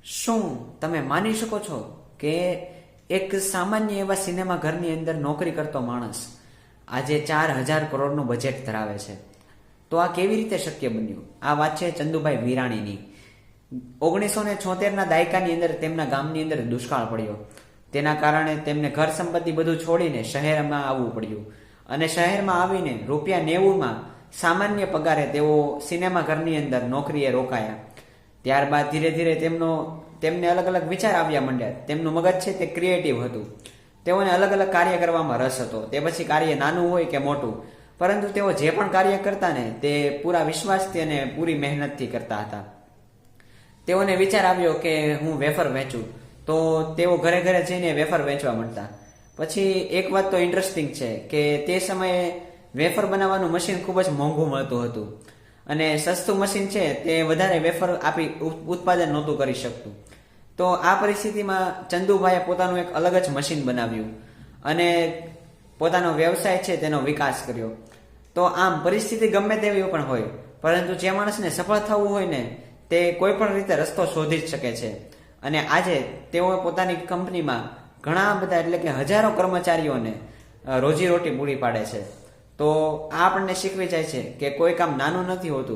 શું તમે માની શકો છો કે એક સામાન્ય એવા સિનેમા ઘરની અંદર નોકરી કરતો માણસ આજે 4,000 કરોડનું બજેટ ધરાવે છે? તો આ કેવી રીતે શક્ય બન્યું? આ વાત છે ચંદુભાઈ વિરાણીની। 1976ના દાયકાની અંદર તેમના ગામની અંદર દુષ્કાળ પડ્યો। તેના કારણે તેમને ઘર સંપત્તિ બધું છોડીને શહેરમાં આવવું પડ્યું અને શહેરમાં આવીને ₹90માં સામાન્ય પગારે તેઓ સિનેમા ઘરની અંદર નોકરીએ રોકાયા। ત્યારબાદ ધીરે ધીરે તેમને અલગ અલગ વિચાર આવ્યા માંડ્યા। તેમનું મગજ છે તે ક્રિએટિવ હતું, તેઓને અલગ અલગ કાર્ય કરવામાં રસ હતો। તે પછી કાર્ય નાનું હોય કે મોટું, પરંતુ તેઓ જે પણ કાર્ય કરતા ને તે પૂરા વિશ્વાસથી અને પૂરી મહેનતથી કરતા હતા। તેઓને વિચાર આવ્યો કે હું વેફર વેચું, તો તેઓ ઘરે ઘરે જઈને વેફર વેચવા માંડતા। પછી એક વાત તો ઇન્ટરેસ્ટિંગ છે કે તે સમયે વેફર બનાવવાનું મશીન ખૂબ જ મોંઘું મળતું હતું અને સસ્તું મશીન છે તે વધારે વેફર આપી ઉત્પાદન નહોતું કરી શકતું। તો આ પરિસ્થિતિમાં ચંદુભાઈએ પોતાનું એક અલગ જ મશીન બનાવ્યું અને પોતાનો વ્યવસાય છે તેનો વિકાસ કર્યો। તો આમ પરિસ્થિતિ ગમે તેવી પણ હોય, પરંતુ જે માણસને સફળ થવું હોય ને તે કોઈ પણ રીતે રસ્તો શોધી જ શકે છે અને આજે તેઓ પોતાની કંપનીમાં ઘણા બધા એટલે કે હજારો કર્મચારીઓને રોજીરોટી પૂરી પાડે છે। તો આ આપણને શીખવી જાય છે કે કોઈ કામ નાનું નથી હોતું,